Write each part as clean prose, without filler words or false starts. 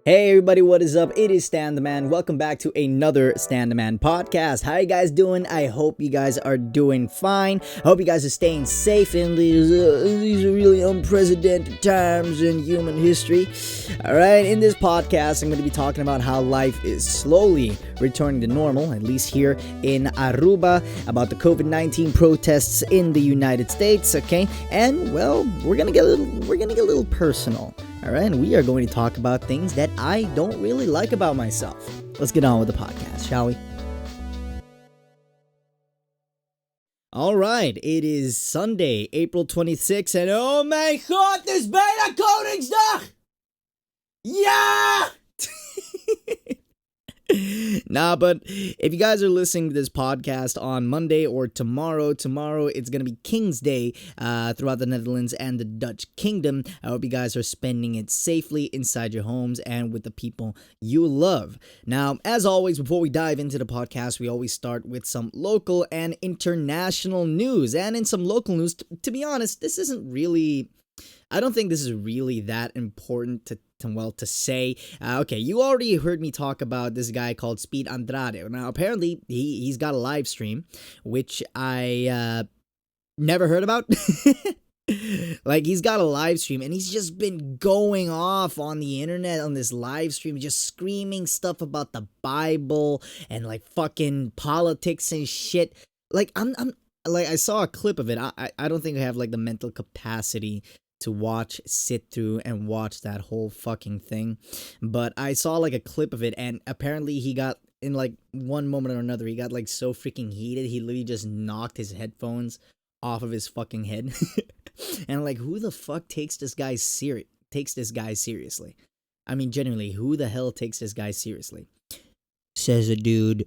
Hey everybody, what is up? It is Stan the Man. Welcome back to another Stan the Man podcast. How you guys doing? I hope you guys are doing fine. I hope you guys are staying safe in these really unprecedented times in human history. Alright, in this podcast, I'm going to be talking about how life is slowly returning to normal, at least here in Aruba, about the COVID-19 protests in the United States, okay? And, well, we're going to get a little personal. Alright, and we are going to talk about things that I don't really like about myself. Let's get on with the podcast, shall we? Alright, it is Sunday, April 26th, and oh my god, this bijna Koningsdag! Yeah! Nah, but if you guys are listening to this podcast on Monday or tomorrow it's gonna be King's Day throughout the Netherlands and the Dutch Kingdom. I hope you guys are spending it safely inside your homes and with the people you love. Now, as always, before we dive into the podcast, we always start with some local and international news. And in some local news, to be honest, I don't think this is really that important to say. Okay, you already heard me talk about this guy called Speed Andrade. Now, apparently, he's got a live stream, which I never heard about. Like, he's got a live stream, and he's just been going off on the internet on this live stream, just screaming stuff about the Bible and, like, fucking politics and shit. Like, I saw a clip of it. I don't think I have, like, the mental capacity to sit through and watch that whole fucking thing. But I saw like a clip of it, and apparently he got, in like one moment or another, he got like so freaking heated, he literally just knocked his headphones off of his fucking head. And like, who the fuck takes this guy seriously? I mean, genuinely, who the hell takes this guy seriously? Says a dude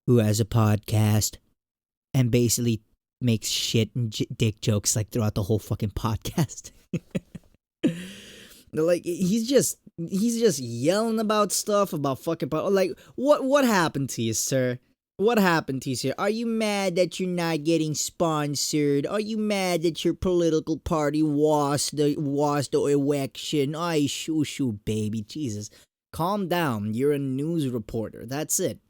who has a podcast and basically makes shit and dick jokes like throughout the whole fucking podcast. Like, he's just yelling about stuff about fucking like, what happened to you, sir? What happened to you, sir? Are you mad that you're not getting sponsored? Are you mad that your political party lost the election? Ay, shoo, baby. Jesus. Calm down. You're a news reporter. That's it.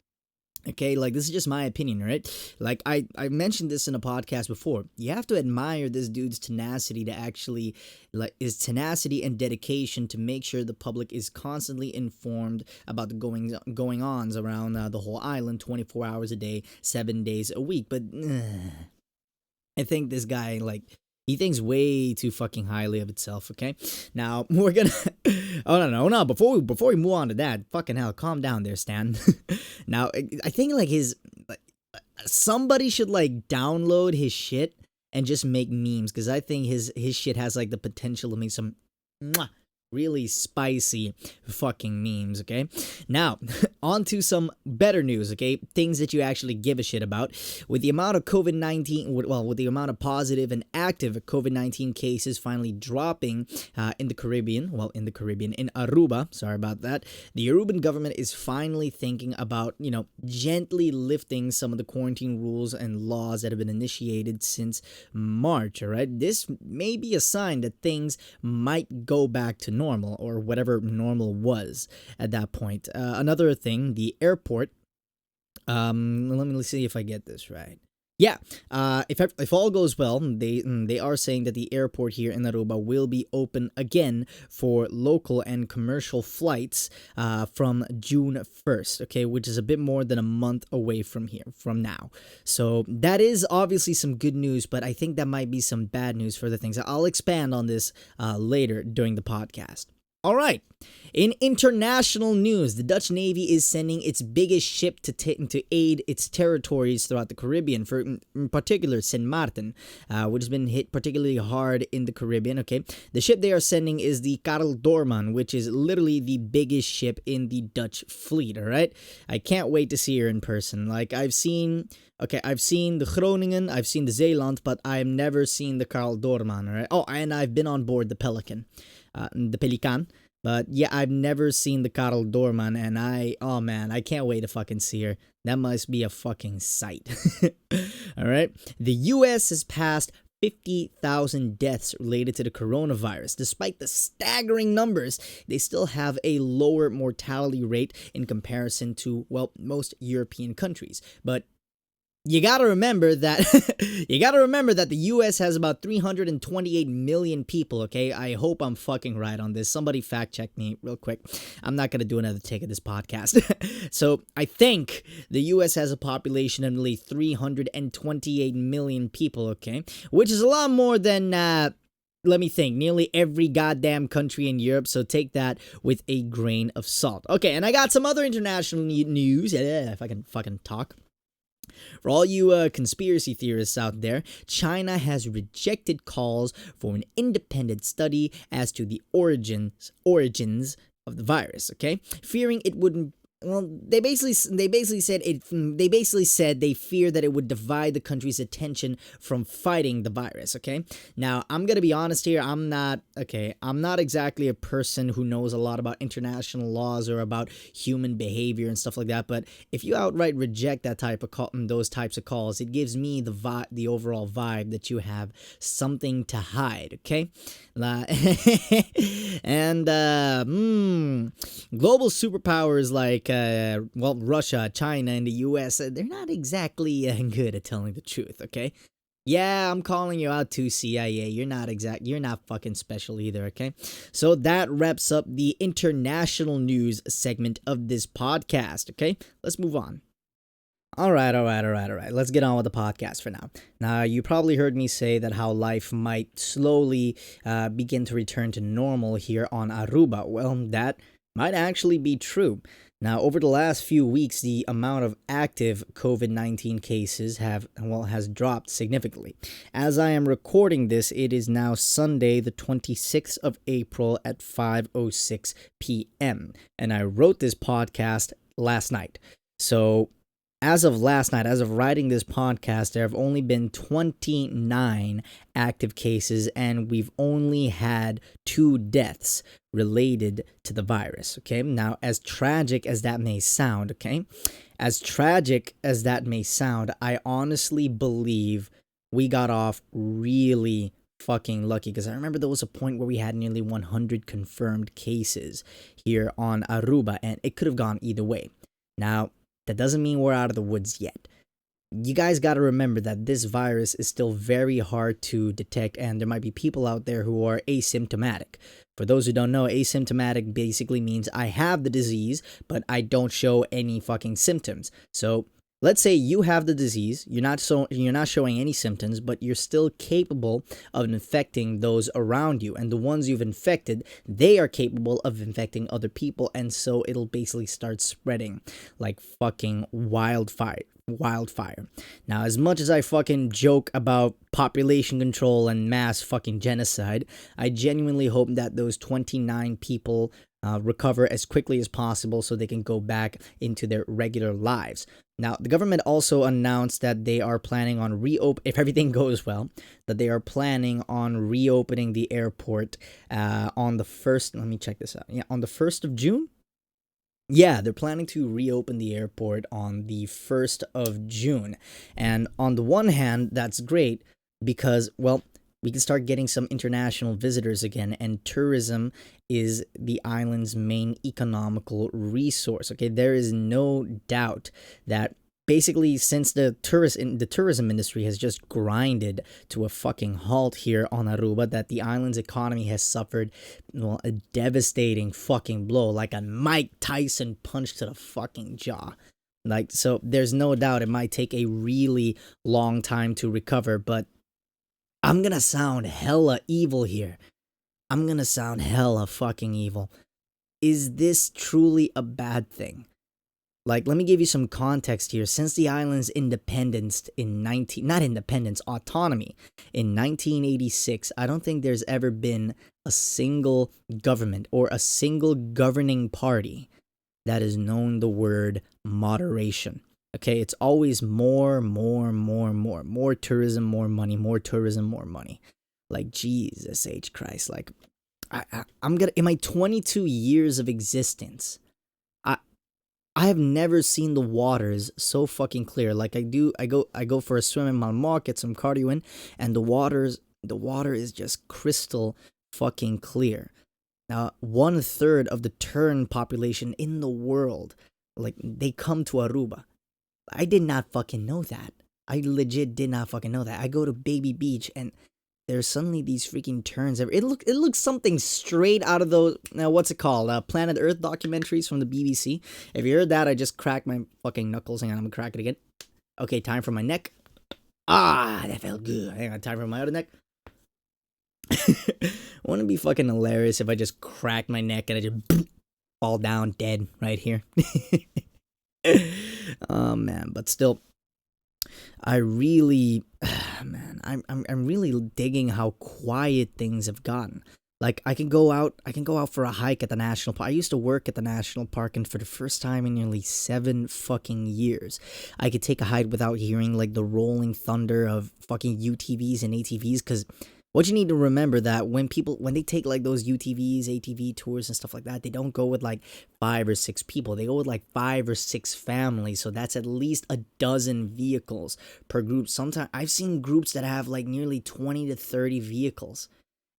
Okay, like, this is just my opinion, right? Like, I mentioned this in a podcast before. You have to admire this dude's tenacity to actually, like, his tenacity and dedication to make sure the public is constantly informed about the going-ons around the whole island 24 hours a day, 7 days a week. But I think this guy, like, he thinks way too fucking highly of itself, okay? Now, we're gonna... Oh, no. Before we move on to that, fucking hell, calm down there, Stan. Now, I think, like, somebody should, like, download his shit and just make memes, because I think his shit has, like, the potential to make some really spicy fucking memes, okay? Now, on to some better news, okay? Things that you actually give a shit about. With the amount of with the amount of positive and active COVID-19 cases finally dropping in the Caribbean, in Aruba, sorry about that, the Aruban government is finally thinking about, gently lifting some of the quarantine rules and laws that have been initiated since March, all right? This may be a sign that things might go back to normal, or whatever normal was at that point. Another thing, the airport. Let me see if I get this right. Yeah, if all goes well, they are saying that the airport here in Aruba will be open again for local and commercial flights from June 1st, okay, which is a bit more than a month away from now. So that is obviously some good news, but I think that might be some bad news for the things. I'll expand on this later during the podcast. All right. In international news, the Dutch Navy is sending its biggest ship to aid its territories throughout the Caribbean, in particular Saint Martin, which has been hit particularly hard in the Caribbean, okay? The ship they are sending is the Karel Doorman, which is literally the biggest ship in the Dutch fleet, all right? I can't wait to see her in person. Like, I've seen the Groningen, I've seen the Zeeland, but I've never seen the Karel Doorman, all right? Oh, and I've been on board the Pelican. But yeah, I've never seen the Karel Doorman, and I can't wait to fucking see her. That must be a fucking sight. Alright? The US has passed 50,000 deaths related to the coronavirus. Despite the staggering numbers, they still have a lower mortality rate in comparison to, well, most European countries. But you gotta remember that the U.S. has about 328 million people. Okay, I hope I'm fucking right on this. Somebody fact check me real quick. I'm not gonna do another take of this podcast. So I think the U.S. has a population of nearly 328 million people. Okay, which is a lot more than let me think, nearly every goddamn country in Europe, so take that with a grain of salt. Okay, and I got some other international news, if I can fucking talk. For all you conspiracy theorists out there, China has rejected calls for an independent study as to the origins of the virus, okay? Fearing it wouldn't. Well, they basically said they fear that it would divide the country's attention from fighting the virus, okay? Now, I'm going to be honest here, I'm not exactly a person who knows a lot about international laws or about human behavior and stuff like that, but if you outright reject that type of those types of calls, it gives me the overall vibe that you have something to hide, okay? And global superpowers like Russia, China, and the US, they're not exactly good at telling the truth, okay? Yeah, I'm calling you out too, CIA. You're not fucking special either, okay? So that wraps up the international news segment of this podcast, okay? Let's move on. All right. Let's get on with the podcast for now. Now, you probably heard me say that how life might slowly begin to return to normal here on Aruba. Well, that might actually be true. Now, over the last few weeks, the amount of active COVID-19 cases has dropped significantly. As I am recording this, it is now Sunday, the 26th of April at 5:06 p.m. And I wrote this podcast last night. So, as of last night, as of writing this podcast, there have only been 29 active cases, and we've only had 2 deaths related to the virus, okay? Now, as tragic as that may sound, I honestly believe we got off really fucking lucky, because I remember there was a point where we had nearly 100 confirmed cases here on Aruba, and it could have gone either way. Now, that doesn't mean we're out of the woods yet. You guys got to remember that this virus is still very hard to detect, and there might be people out there who are asymptomatic. For those who don't know, asymptomatic basically means I have the disease, but I don't show any fucking symptoms. So let's say you have the disease, you're not showing any symptoms, but you're still capable of infecting those around you. And the ones you've infected, they are capable of infecting other people, and so it'll basically start spreading like fucking wildfire. Now, as much as I fucking joke about population control and mass fucking genocide, I genuinely hope that those 29 people recover as quickly as possible so they can go back into their regular lives. Now, the government also announced that they are planning on if everything goes well, that they are planning on reopening the airport on the 1st, let me check this out, on the 1st of June? Yeah, they're planning to reopen the airport on the 1st of June. And on the one hand, that's great because, well, we can start getting some international visitors again, and tourism is the island's main economical resource. Okay, there is no doubt that basically since the tourism industry has just grinded to a fucking halt here on Aruba, that the island's economy has suffered, well, a devastating fucking blow, like a Mike Tyson punch to the fucking jaw. Like, so there's no doubt it might take a really long time to recover, but I'm gonna sound hella evil here. I'm gonna sound hella fucking evil. Is this truly a bad thing? Like, let me give you some context here. Since the island's autonomy in 1986, I don't think there's ever been a single government or a single governing party that has known the word moderation. Okay, it's always more tourism, more money, more tourism, more money. Like, Jesus H. Christ. Like, I'm gonna, in my 22 years of existence, I have never seen the waters so fucking clear. Like I go for a swim in Malmok, get some cardio in, and the water is just crystal fucking clear. Now, 1/3 of the tern population in the world, like they come to Aruba. I did not fucking know that. I legit did not fucking know that. I go to Baby Beach and there's suddenly these freaking turns. It looks something straight out of those. Now what's it called? Planet Earth documentaries from the BBC. If you heard that, I just cracked my fucking knuckles. Hang on, I'm gonna crack it again. Okay, time for my neck. Ah, that felt good. Hang on, time for my other neck. Wouldn't it be fucking hilarious if I just cracked my neck and I just fall down dead right here? Oh man, but still, I really, man, I'm really digging how quiet things have gotten. Like I can go out for a hike at the national park. I used to work at the national park, and for the first time in nearly 7 fucking years, I could take a hike without hearing like the rolling thunder of fucking UTVs and ATVs. Because what you need to remember that when they take like those UTVs, ATV tours and stuff like that, they don't go with like 5 or 6 people. They go with like 5 or 6 families. So that's at least a dozen vehicles per group. Sometimes I've seen groups that have like nearly 20 to 30 vehicles.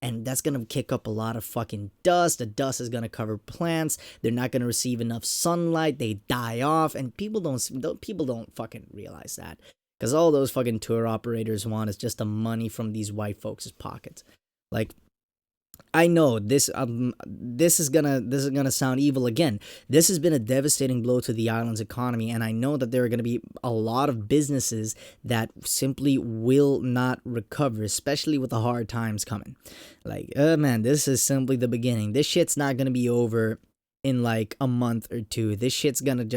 And that's gonna kick up a lot of fucking dust. The dust is gonna cover plants. They're not gonna receive enough sunlight. They die off, and people don't fucking realize that. Because all those fucking tour operators want is just the money from these white folks' pockets. Like, I know this is gonna sound evil again. This has been a devastating blow to the island's economy, and I know that there are gonna be a lot of businesses that simply will not recover, especially with the hard times coming. Like, man, this is simply the beginning. This shit's not gonna be over in like a month or two. This shit's gonna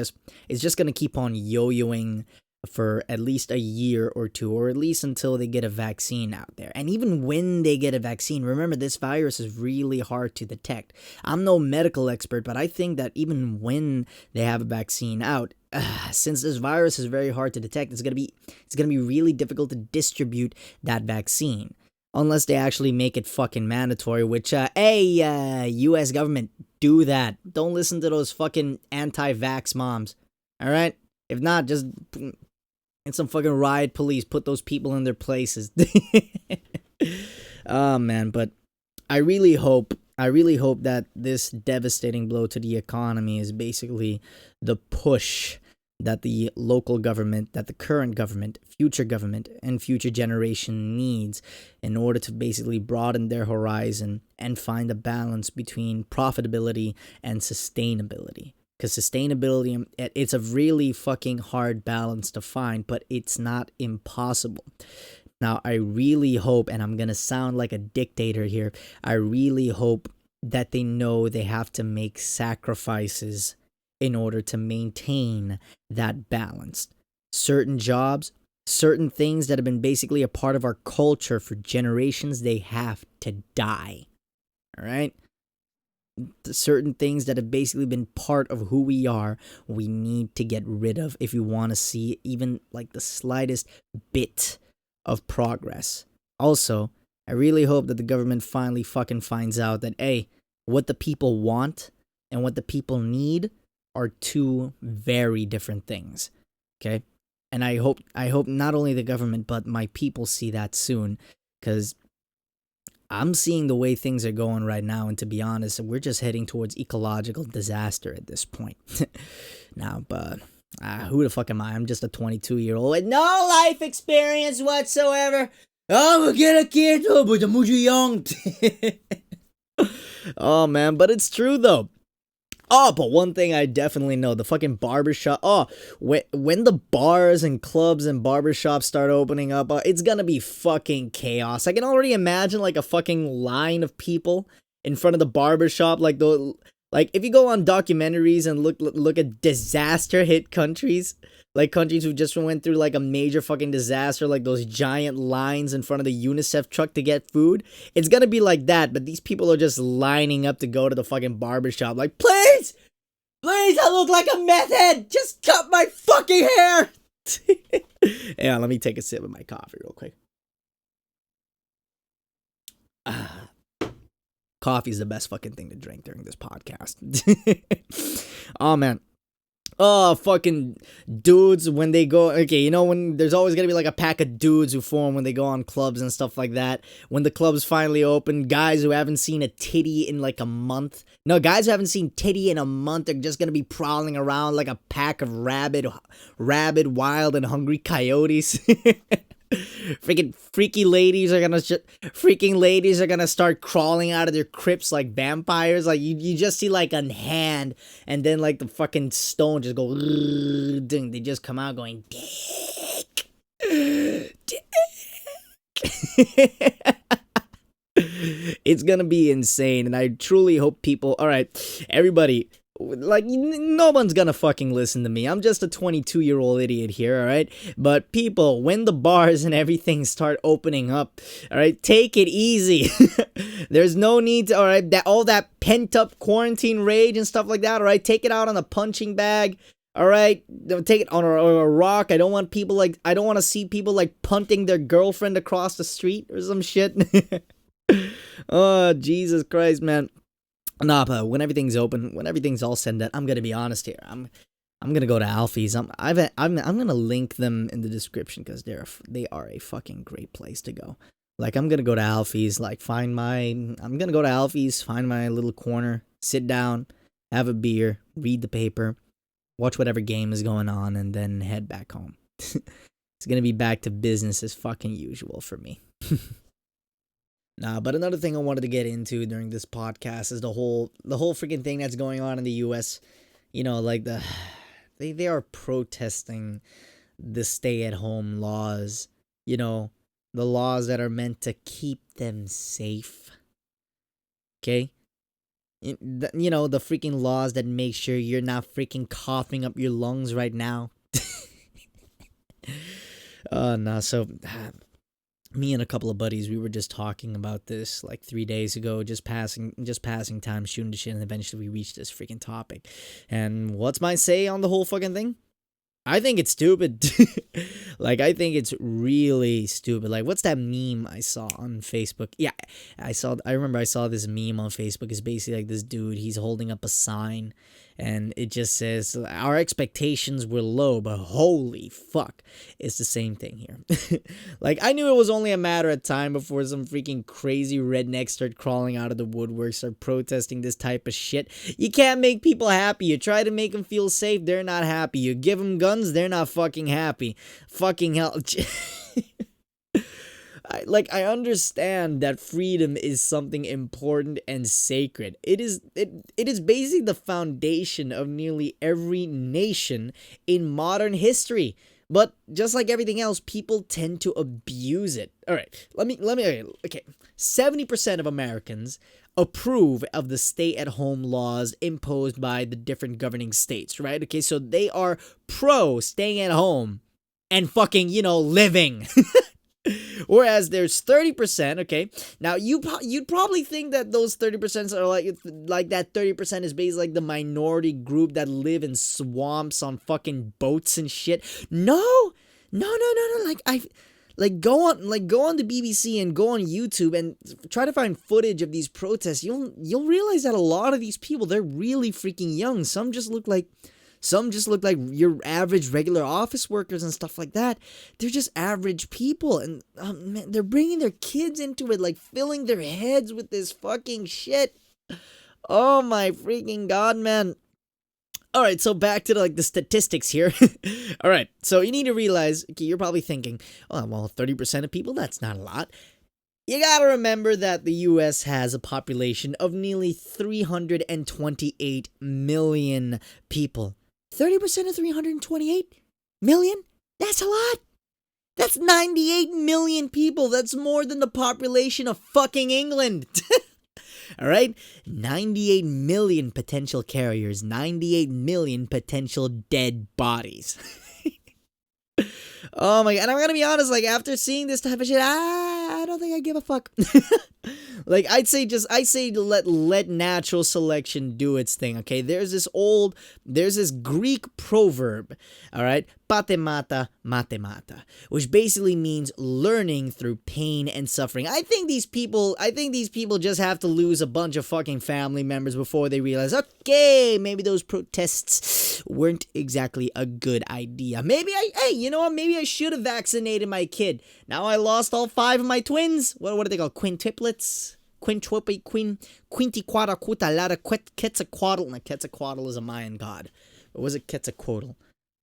it's just gonna keep on yo-yoing for at least a year or two, or at least until they get a vaccine out there. And even when they get a vaccine, remember, this virus is really hard to detect. I'm no medical expert, but I think that even when they have a vaccine out, since this virus is very hard to detect, it's gonna be really difficult to distribute that vaccine. Unless they actually make it fucking mandatory, which, US government, do that. Don't listen to those fucking anti-vax moms. Alright? If not, just and some fucking riot police put those people in their places. Oh man, but I really hope that this devastating blow to the economy is basically the push that the local government, that the current government, and future generation needs in order to basically broaden their horizon and find a balance between profitability and sustainability. Because sustainability, it's a really fucking hard balance to find, but it's not impossible. Now, I really hope, and I'm going to sound like a dictator here, I really hope that they know they have to make sacrifices in order to maintain that balance. Certain jobs, certain things that have been basically a part of our culture for generations, they have to die. All right? Certain things that have basically been part of who we are, we need to get rid of if we want to see even like the slightest bit of progress. Also, I really hope that the government finally fucking finds out that, hey, what the people want and what the people need are two very different things. Okay? And I hope not only the government but my people see that soon, because I'm seeing the way things are going right now, and to be honest, we're just heading towards ecological disaster at this point. Now, but who the fuck am I? I'm just a 22-year-old with no life experience whatsoever. I'm gonna get a kid, but I'm young. Oh man, but it's true though. Oh, but one thing I definitely know, the fucking barbershop. Oh, when the bars and clubs and barbershops start opening up, it's gonna be fucking chaos. I can already imagine like a fucking line of people in front of the barbershop, like if you go on documentaries and look at disaster hit countries, like countries who just went through like a major fucking disaster, like those giant lines in front of the UNICEF truck to get food. It's gonna be like that, but these people are just lining up to go to the fucking barbershop. Like, please, I look like a meth head. Just cut my fucking hair. Yeah, let me take a sip of my coffee real quick. Coffee is the best fucking thing to drink during this podcast. Oh man. Oh, fucking dudes when they go. Okay, you know, when there's always gonna be like a pack of dudes who form when they go on clubs and stuff like that. When the clubs finally open, guys who haven't seen a titty in like a month. No, guys who haven't seen titty in a month are just gonna be prowling around like a pack of rabid, wild, and hungry coyotes. Freaking ladies are gonna start crawling out of their crypts like vampires. Like you just see like a hand, and then like the fucking stone just go. Ding, they just come out going dick, dick. It's gonna be insane, and I truly hope people. All right, everybody. Like, no one's gonna fucking listen to me. I'm just a 22-year-old idiot here, alright? But people, when the bars and everything start opening up, alright, take it easy. There's no need to, alright, all that pent-up quarantine rage and stuff like that, alright? Take it out on a punching bag, alright? Take it on a rock. I don't want to see people, like, punting their girlfriend across the street or some shit. Oh, Jesus Christ, man. Nah, but when everything's open, when everything's all said and done, I'm gonna be honest here. I'm gonna go to Alfie's. I'm gonna link them in the description because they are a fucking great place to go. Like, I'm gonna go to Alfie's. Like, I'm gonna go to Alfie's, find my little corner, sit down, have a beer, read the paper, watch whatever game is going on, and then head back home. It's gonna be back to business as fucking usual for me. Nah, but another thing I wanted to get into during this podcast is the whole freaking thing that's going on in the US. You know, like they are protesting the stay-at-home laws. You know, the laws that are meant to keep them safe. Okay? You know, the freaking laws that make sure you're not freaking coughing up your lungs right now. No, so me and a couple of buddies, we were just talking about this like 3 days ago, just passing time, shooting the shit, and eventually we reached this freaking topic. And what's my say on the whole fucking thing? I think it's stupid. Like, I think it's really stupid. Like, what's that meme I saw on Facebook? Yeah, I remember I saw this meme on Facebook. It's basically like this dude, he's holding up a sign, and it just says, our expectations were low, but holy fuck, it's the same thing here. Like, I knew it was only a matter of time before some freaking crazy rednecks start crawling out of the woodwork, start protesting this type of shit. You can't make people happy. You try to make them feel safe, they're not happy. You give them guns, they're not fucking happy. Fucking hell. I understand that freedom is something important and sacred. It is basically the foundation of nearly every nation in modern history. But just like everything else, people tend to abuse it. All right, okay. 70% of Americans approve of the stay-at-home laws imposed by the different governing states, right? Okay, so they are pro staying at home and fucking, living. Whereas there's 30%, okay? Now, you'd probably think that those 30% are like that 30% is basically like the minority group that live in swamps on fucking boats and shit. No. Go on the BBC and go on YouTube and try to find footage of these protests. You'll realize that a lot of these people, they're really freaking young. Some just look like your average regular office workers and stuff like that. They're just average people, and man, they're bringing their kids into it, like filling their heads with this fucking shit. Oh my freaking god, man. All right, so back to the statistics here. All right, so you need to realize, okay, you're probably thinking, oh, well, 30% of people, that's not a lot. You gotta remember that the U.S. has a population of nearly 328 million people. 30% of 328 million? That's a lot. That's 98 million people. That's more than the population of fucking England. All right? 98 million potential carriers. 98 million potential dead bodies. Oh my god. And I'm gonna be honest, like, after seeing this type of shit, I don't think I give a fuck. Like I say let natural selection do its thing. Okay, there's this Greek proverb, all right, patemata matemata, which basically means learning through pain and suffering. I think these people just have to lose a bunch of fucking family members before they realize, okay, maybe those protests weren't exactly a good idea. Maybe I should have vaccinated my kid. Now I lost all 5 of my twins. What are they called? Quintuplets? Quintiquadracutalata, Quetzalcoatl. No, Quetzalcoatl is a Mayan god. Or was it Quetzalcoatl?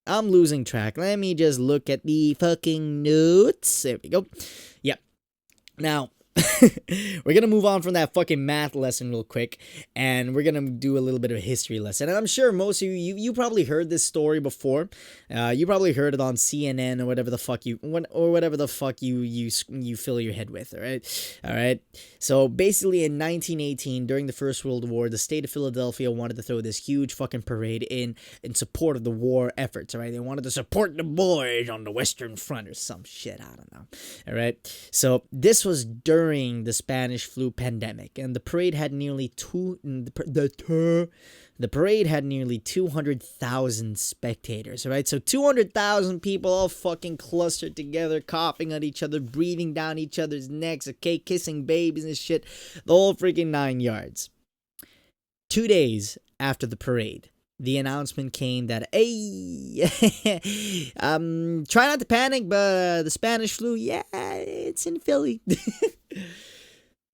I'm losing track. Let me just look at the fucking notes. There we go. Yep. Now, we're gonna move on from that fucking math lesson real quick, and we're gonna do a little bit of a history lesson. And I'm sure most of you probably heard this story before. You probably heard it on CNN or whatever the fuck you fill your head with. All right. So basically, in 1918, during the First World War, the state of Philadelphia wanted to throw this huge fucking parade in support of the war efforts. All right, they wanted to support the boys on the Western Front or some shit. I don't know. All right. So this was during the Spanish flu pandemic, and the parade had nearly 200,000 spectators, right? So 200,000 people all fucking clustered together, coughing at each other, breathing down each other's necks, okay, kissing babies and shit, the whole freaking 9 yards. 2 days after the parade, the announcement came that, hey, try not to panic, but the Spanish flu, yeah, it's in Philly.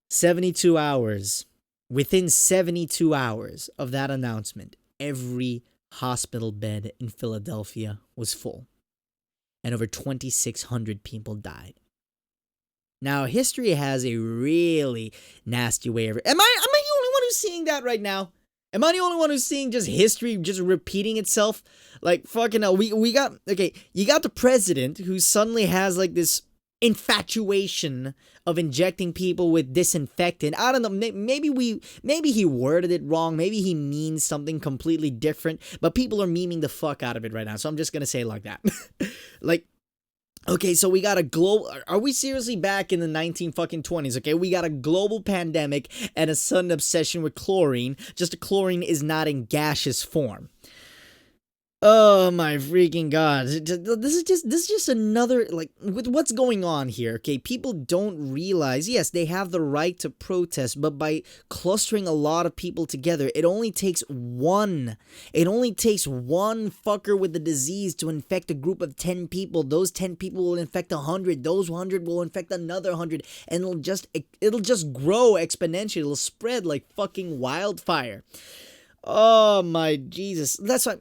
72 hours. Within 72 hours of that announcement, every hospital bed in Philadelphia was full, and over 2,600 people died. Now, history has a really nasty way of... Am I the only one who's seeing that right now? Am I the only one who's seeing just history just repeating itself? Like, fucking hell, you got the president who suddenly has, like, this infatuation of injecting people with disinfectant. I don't know, maybe he worded it wrong, maybe he means something completely different, but people are memeing the fuck out of it right now, so I'm just gonna say it like that. Like, okay, so we got a global... Are we seriously back in the 1920s? Okay, we got a global pandemic and a sudden obsession with chlorine. Just that chlorine is not in gaseous form. Oh my freaking god. This is just another, like, with what's going on here, okay? People don't realize, yes, they have the right to protest, but by clustering a lot of people together, it only takes one fucker with the disease to infect a group of 10 people. Those 10 people will infect 100. Those 100 will infect another 100, and it'll just grow exponentially. It'll spread like fucking wildfire. Oh my Jesus. That's why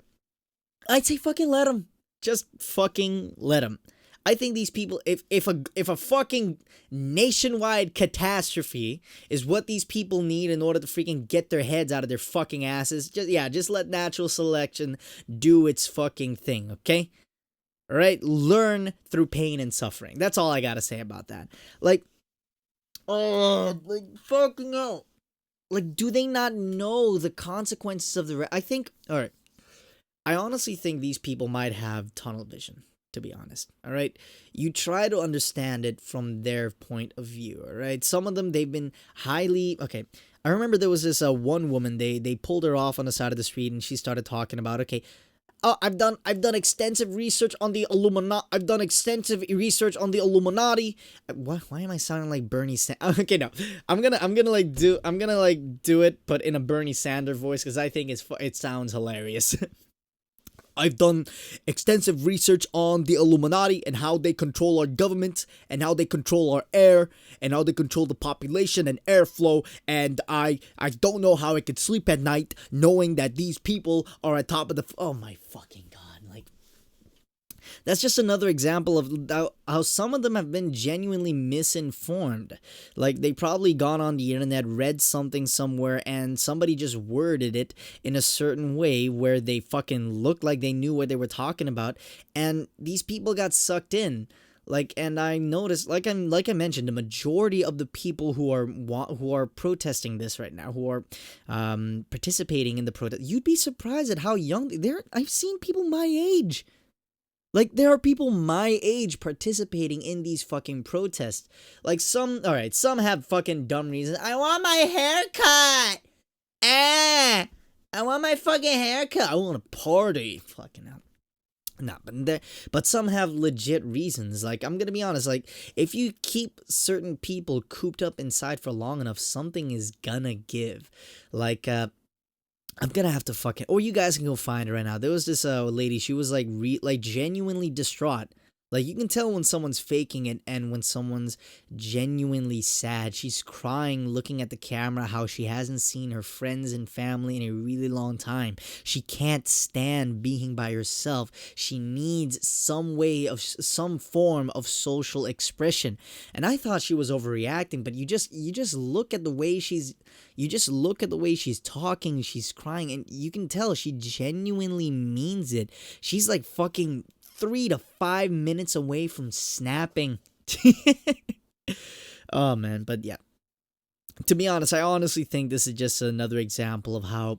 I'd say fucking let them. Just fucking let them. I think these people, if a fucking nationwide catastrophe is what these people need in order to freaking get their heads out of their fucking asses, just let natural selection do its fucking thing, okay? All right? Learn through pain and suffering. That's all I gotta say about that. Like, fucking hell. Like, do they not know the consequences of the... I think, all right. I honestly think these people might have tunnel vision, to be honest, all right? You try to understand it from their point of view, all right? Some of them, they've been highly... Okay, I remember there was this one woman, they pulled her off on the side of the street, and she started talking about, okay, I've done extensive research on the Illuminati. Why am I sounding like Bernie Sanders? Okay, no. I'm gonna do it, but in a Bernie Sanders voice, because I think it sounds hilarious. I've done extensive research on the Illuminati and how they control our government and how they control our air and how they control the population and airflow, and I don't know how I could sleep at night knowing that these people are at top of the... Oh my fucking god, like... That's just another example of how some of them have been genuinely misinformed. Like, they probably gone on the internet, read something somewhere, and somebody just worded it in a certain way where they fucking looked like they knew what they were talking about, and these people got sucked in. Like, and I noticed, like I mentioned, the majority of the people who are protesting this right now, who are participating in the protest, you'd be surprised at how young they're... I've seen people my age. Like, there are people my age participating in these fucking protests. Like, alright, some have fucking dumb reasons. I want my hair cut! I want my fucking haircut. I want to party. Fucking hell. Nah, but some have legit reasons. Like, I'm gonna be honest, like, if you keep certain people cooped up inside for long enough, something is gonna give. Like, I'm gonna have to fucking, or you guys can go find her right now. There was this lady, she was like genuinely distraught. Like, you can tell when someone's faking it and when someone's genuinely sad. She's crying, looking at the camera, how she hasn't seen her friends and family in a really long time. She can't stand being by herself. She needs some form of social expression. And I thought she was overreacting, but you just look at the way she's talking, she's crying, and you can tell she genuinely means it. She's like fucking 3 to 5 minutes away from snapping. Oh man, but yeah. To be honest, I honestly think this is just another example of how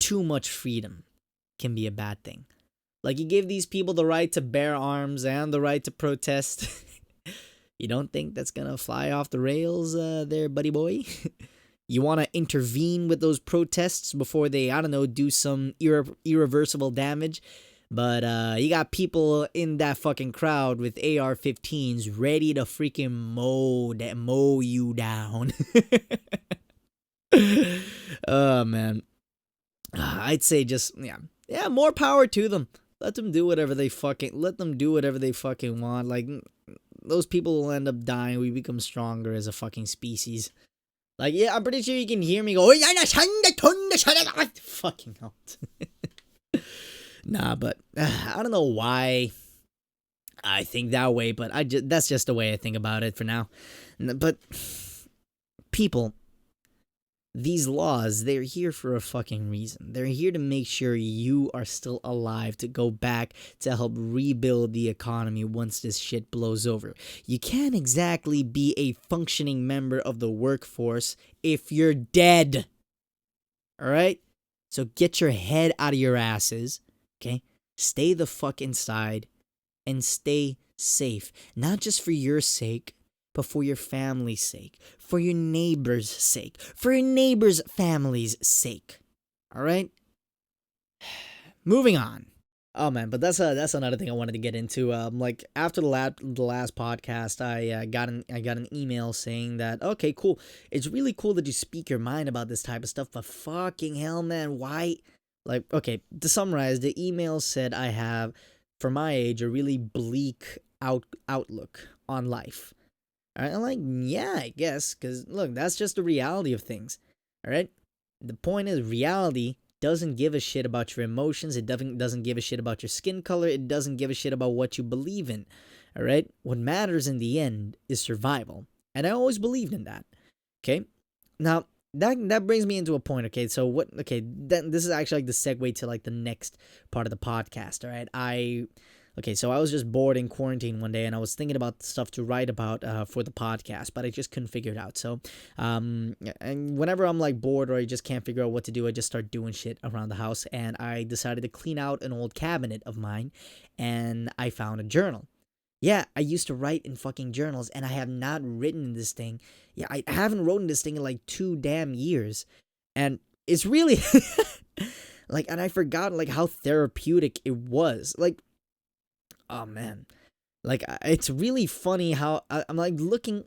too much freedom can be a bad thing. Like, you give these people the right to bear arms and the right to protest. You don't think that's gonna fly off the rails there, buddy boy? You want to intervene with those protests before they, I don't know, do some irreversible damage? But you got people in that fucking crowd with AR-15s ready to freaking mow you down. Oh man, I'd say just yeah, more power to them. Let them do whatever they fucking want. Like, those people will end up dying. We become stronger as a fucking species. Like, yeah, I'm pretty sure you can hear me go, fucking hell. Nah, but I don't know why I think that way, but that's just the way I think about it for now. But people, these laws, they're here for a fucking reason. They're here to make sure you are still alive, to go back to help rebuild the economy once this shit blows over. You can't exactly be a functioning member of the workforce if you're dead. Alright? So get your head out of your asses. Okay? Stay the fuck inside and stay safe. Not just for your sake, but for your family's sake, for your neighbor's sake, for your neighbor's family's sake. Alright? Moving on. Oh man, but that's another thing I wanted to get into. Like, after the last podcast, I got an email saying that, okay, cool, it's really cool that you speak your mind about this type of stuff, but fucking hell, man, why? Like, okay, to summarize, the email said I have, for my age, a really bleak outlook on life. Alright, I'm like, yeah, I guess, because, look, that's just the reality of things. Alright? The point is, reality doesn't give a shit about your emotions, it doesn't give a shit about your skin color, it doesn't give a shit about what you believe in. Alright? What matters in the end is survival. And I always believed in that. Okay? Now, that brings me into a point, okay? So this is actually like the segue to like the next part of the podcast, all right? So I was just bored in quarantine one day and I was thinking about stuff to write about for the podcast, but I just couldn't figure it out. So, and whenever I'm like bored or I just can't figure out what to do, I just start doing shit around the house, and I decided to clean out an old cabinet of mine and I found a journal. Yeah, I used to write in fucking journals, and I have not written in this thing. Yeah, I haven't written this thing in like 2 damn years. And it's really like, and I forgot like how therapeutic it was. Like, oh man. Like, it's really funny how I'm like looking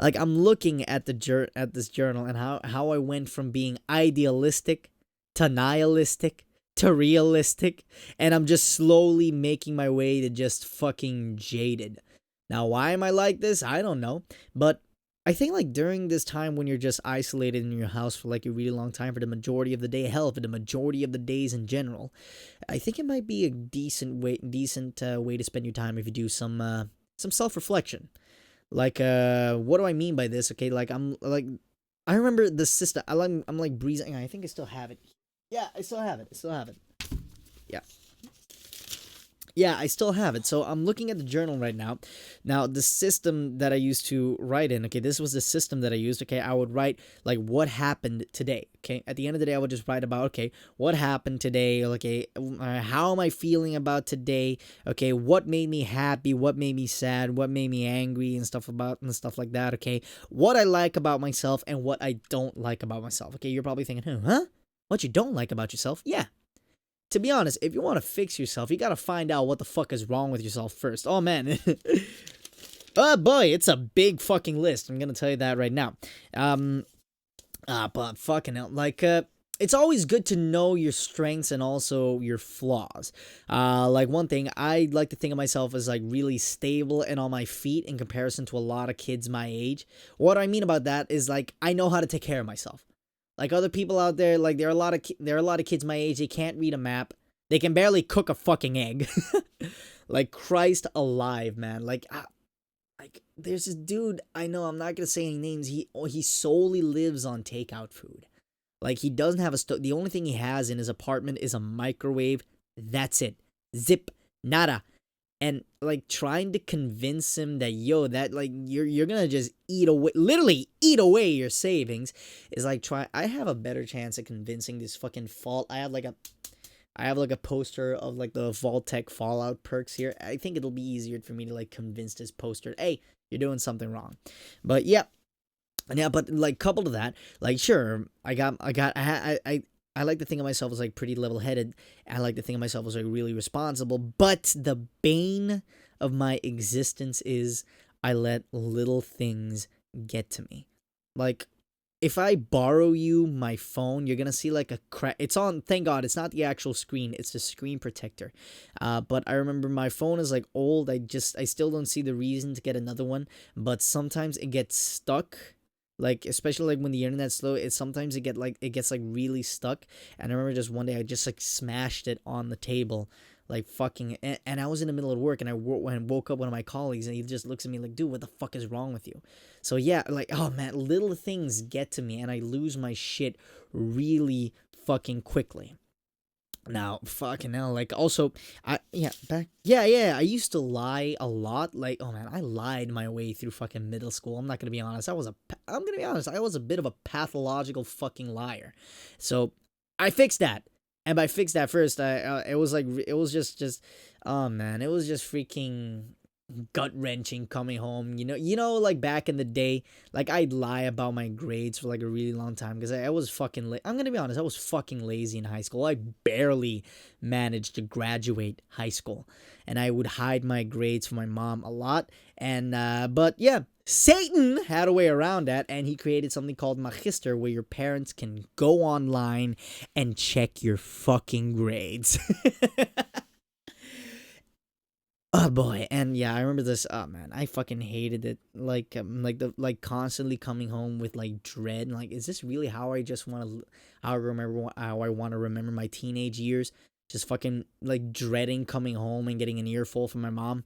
like I'm looking at this journal and how I went from being idealistic to nihilistic to realistic, and I'm just slowly making my way to just fucking jaded. Now, why am I like this? I don't know, but I think like during this time when you're just isolated in your house for like a really long time, for the majority of the day, hell, for the majority of the days in general, I think it might be a decent way to spend your time if you do some self-reflection. Like, what do I mean by this? Okay, like I remember the system. I'm like breezing. I think I still have it. Yeah, I still have it. Yeah. Yeah, I still have it. So I'm looking at the journal right now. Now, the system that I used to write in, okay, this was the system that I used. Okay, I would write like what happened today. Okay, at the end of the day, I would just write about, okay, what happened today. Okay, how am I feeling about today? Okay, what made me happy? What made me sad? What made me angry and stuff like that. Okay, what I like about myself and what I don't like about myself. Okay, you're probably thinking, huh? What you don't like about yourself? Yeah, to be honest, if you want to fix yourself, you gotta find out what the fuck is wrong with yourself first. Oh man. Oh boy, it's a big fucking list. I'm gonna tell you that right now. But fucking hell, like, it's always good to know your strengths and also your flaws. Like one thing, I like to think of myself as like really stable and on my feet in comparison to a lot of kids my age. What I mean about that is like I know how to take care of myself. Like other people out there, like there are a lot of kids my age. They can't read a map. They can barely cook a fucking egg. Like Christ alive, man. Like there's this dude I know. I'm not gonna say any names. He solely lives on takeout food. Like he doesn't have a stove. The only thing he has in his apartment is a microwave. That's it. Zip. Nada. And like trying to convince him that that like you're gonna just eat away, literally eat away your savings, is like I have a better chance of convincing this fucking fault. I have like a poster of like the Vault-Tec Fallout perks here. I think it'll be easier for me to like convince this poster, hey, you're doing something wrong. But yeah, but like coupled to that, like sure, I like to think of myself as like pretty level headed. I like to think of myself as like really responsible. But the bane of my existence is I let little things get to me. Like if I borrow you my phone, you're gonna see like a crack. It's on. Thank God, it's not the actual screen. It's the screen protector. But I remember my phone is like old. I still don't see the reason to get another one. But sometimes it gets stuck. Like especially like when the internet's slow, sometimes it gets like really stuck. And I remember just one day I just like smashed it on the table, like fucking. And I was in the middle of work, and I woke up one of my colleagues, and he just looks at me like, "Dude, what the fuck is wrong with you?" So yeah, like oh man, little things get to me, and I lose my shit really fucking quickly. Now, fucking hell, like, also, I used to lie a lot, like, oh man, I lied my way through fucking middle school, I'm not gonna be honest, I'm gonna be honest, I was a bit of a pathological fucking liar, so, I fixed that, and by fix that first, it was like, it was just, oh man, it was just freaking gut wrenching coming home. Like back in the day, like I'd lie about my grades for like a really long time because I was fucking. I'm gonna be honest, I was fucking lazy in high school. I barely managed to graduate high school, and I would hide my grades from my mom a lot. And but yeah. Satan had a way around that, and he created something called Magister, where your parents can go online and check your fucking grades. Oh boy, and yeah, I remember this. Oh man, I fucking hated it. Like constantly coming home with like dread. Like, is this really how I just want to? How I want to remember my teenage years? Just fucking like dreading coming home and getting an earful from my mom,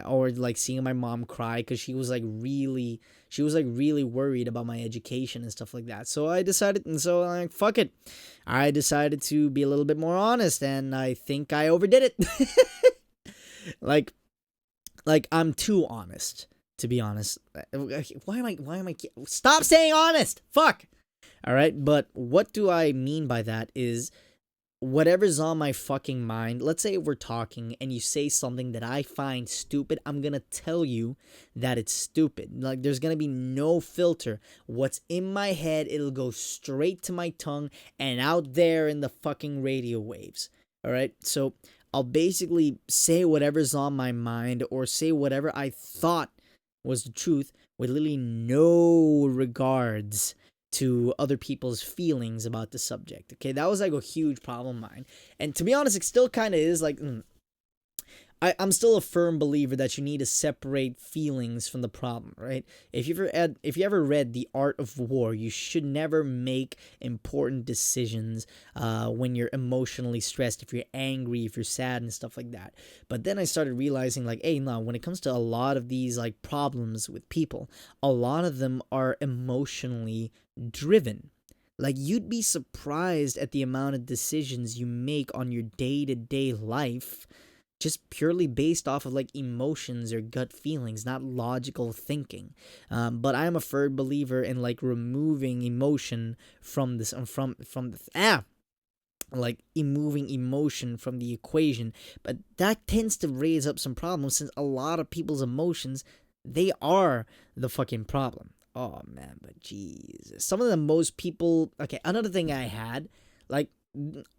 or like seeing my mom cry because she was like really worried about my education and stuff like that. So I decided, and so like fuck it, I decided to be a little bit more honest, and I think I overdid it. like I'm too honest, to be honest. Why am I stop saying honest, fuck. All right, but what do I mean by that is whatever's on my fucking mind. Let's say we're talking and you say something that I find stupid, I'm gonna tell you that it's stupid. Like, there's gonna be no filter. What's in my head, it'll go straight to my tongue and out there in the fucking radio waves. All right, so I'll basically say whatever's on my mind or say whatever I thought was the truth with literally no regards to other people's feelings about the subject. Okay, that was like a huge problem of mine. And to be honest, it still kind of is like, I'm still a firm believer that you need to separate feelings from the problem, right? If you ever read The Art of War, you should never make important decisions when you're emotionally stressed, if you're angry, if you're sad and stuff like that. But then I started realizing like, hey, no, when it comes to a lot of these like problems with people, a lot of them are emotionally driven. Like, you'd be surprised at the amount of decisions you make on your day-to-day life just purely based off of like emotions or gut feelings, not logical thinking. But I am a firm believer in like removing emotion from this from the like removing emotion from the equation. But that tends to raise up some problems since a lot of people's emotions, they are the fucking problem. Oh man, but Jesus, some of the most people. Okay, another thing I had, like,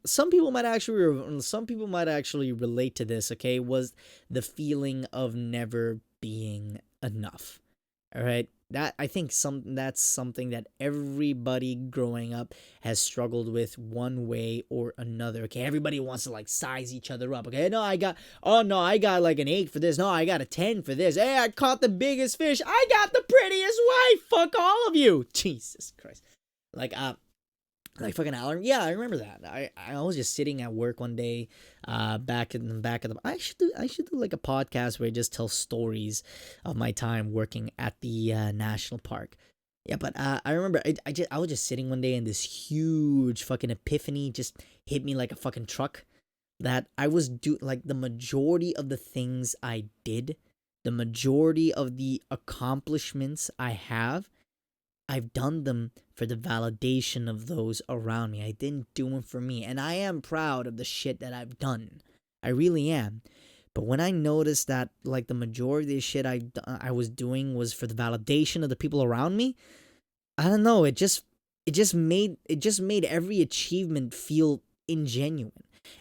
some people might actually relate to this. Okay, was the feeling of never being enough. All right, that I think that's something that everybody growing up has struggled with one way or another. Okay, everybody wants to like size each other up. Okay, no, I got like an 8 for this. No, I got a 10 for this. Hey, I caught the biggest fish. I got the prettiest wife. Fuck all of you. Jesus Christ. Like fucking alarm. Yeah, I remember that. I was just sitting at work one day, back in the back of the. I should do like a podcast where I just tell stories of my time working at the national park. Yeah, but I remember I was just sitting one day and this huge fucking epiphany just hit me like a fucking truck. That I was like the majority of the things I did, the majority of the accomplishments I have, I've done them for the validation of those around me. I didn't do them for me. And I am proud of the shit that I've done. I really am. But when I noticed that like the majority of the shit I was doing was for the validation of the people around me, I don't know, it just made every achievement feel ingenuine.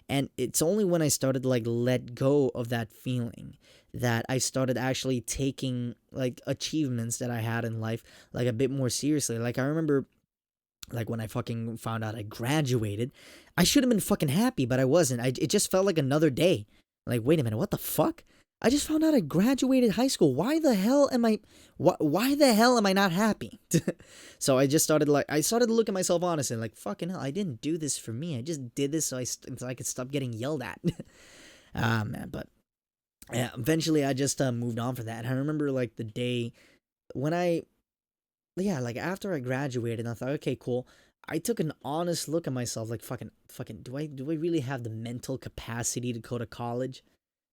And it's only when I started to like let go of that feeling that I started actually taking like achievements that I had in life like a bit more seriously. Like I remember like when I fucking found out I graduated, I should have been fucking happy, but I wasn't. It just felt like another day. Like, wait a minute, what the fuck? I just found out I graduated high school. Why the hell am I why the hell am I not happy? So I just started to look at myself honestly, like fucking hell, I didn't do this for me. I just did this so I could stop getting yelled at. Man, but yeah, eventually I just moved on for that. And I remember like the day when like after I graduated, I thought, okay, cool. I took an honest look at myself, like fucking, do I really have the mental capacity to go to college?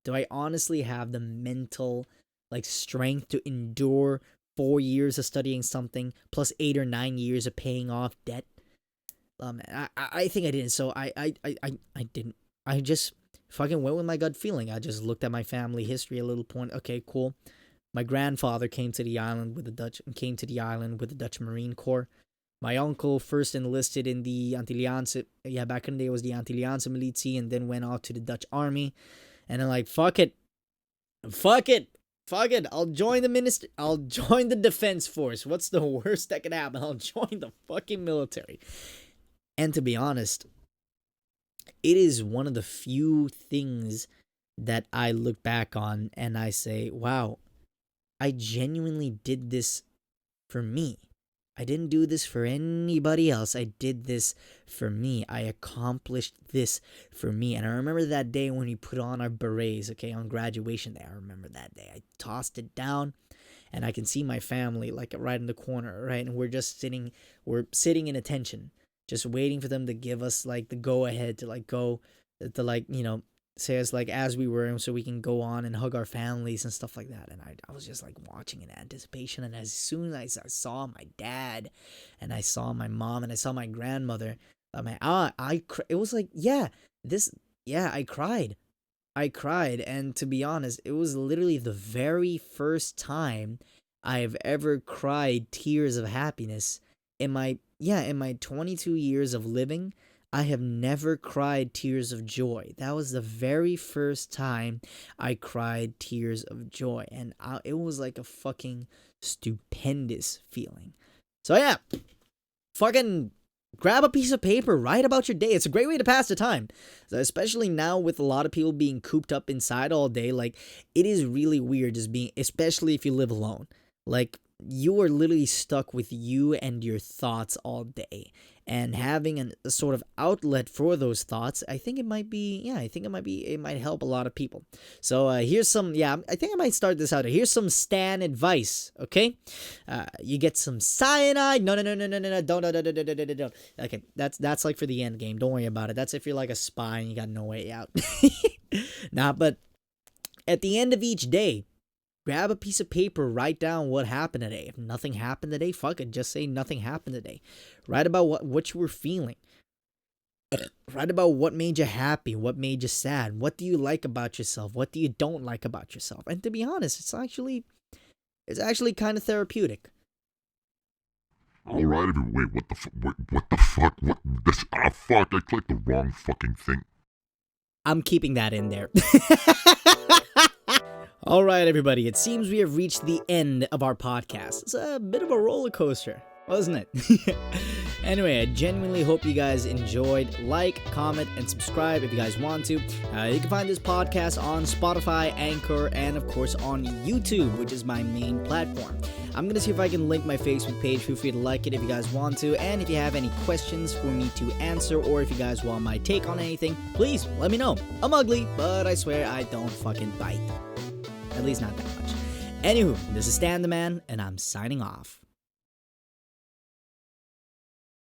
Do I honestly have the mental like strength to endure 4 years of studying something plus 8 or 9 years of paying off debt? I think I didn't. So I didn't. I just fucking went with my gut feeling. I just looked at my family history a little point. Okay, cool. My grandfather came to the island with the Dutch Marine Corps. My uncle first enlisted in the Antilliaanse. Yeah, back in the day it was the Antilliaanse militie, and then went off to the Dutch army. And I'm like, fuck it. I'll join the defense force. What's the worst that could happen? I'll join the fucking military. And to be honest, it is one of the few things that I look back on and I say, wow, I genuinely did this for me. I didn't do this for anybody else. I did this for me. I accomplished this for me. And I remember that day when we put on our berets, okay, on graduation day. I remember that day. I tossed it down and I can see my family like right in the corner, right? And we're sitting in attention, just waiting for them to give us like the go ahead to like go, to like, say us like as we were, so we can go on and hug our families and stuff like that. And I was just like watching in anticipation. And as soon as I saw my dad and I saw my mom and I saw my grandmother, it was like, I cried. And to be honest, it was literally the very first time I've ever cried tears of happiness in my 22 years of living. I have never cried tears of joy. That was the very first time I cried tears of joy. And it was like a fucking stupendous feeling. So yeah, fucking grab a piece of paper, write about your day. It's a great way to pass the time. So especially now with a lot of people being cooped up inside all day. Like, it is really weird just being, especially if you live alone. Like, you are literally stuck with you and your thoughts all day. And having a sort of outlet for those thoughts, it might help a lot of people. So here's some, I think I might start this out. Here's some Stan advice, okay? You get some cyanide. No, don't. Okay, that's like for the end game. Don't worry about it. That's if you're like a spy and you got no way out. Nah, but At the end of each day, grab a piece of paper, write down what happened today. If nothing happened today, fuck it, just say nothing happened today. Write about what you were feeling. Write about what made you happy, what made you sad, what do you like about yourself, what do you don't like about yourself. And to be honest, it's actually kind of therapeutic. Alright, wait, what the fuck, fuck, I clicked the wrong fucking thing. I'm keeping that in there. Alright, everybody, it seems we have reached the end of our podcast. It's a bit of a roller coaster, wasn't it? Anyway, I genuinely hope you guys enjoyed. Like, comment, and subscribe if you guys want to. You can find this podcast on Spotify, Anchor, and of course on YouTube, which is my main platform. I'm going to see if I can link my Facebook page. Feel free to like it if you guys want to. And if you have any questions for me to answer, or if you guys want my take on anything, please let me know. I'm ugly, but I swear I don't fucking bite. At least not that much. Anywho, this is Stan the Man, and I'm signing off.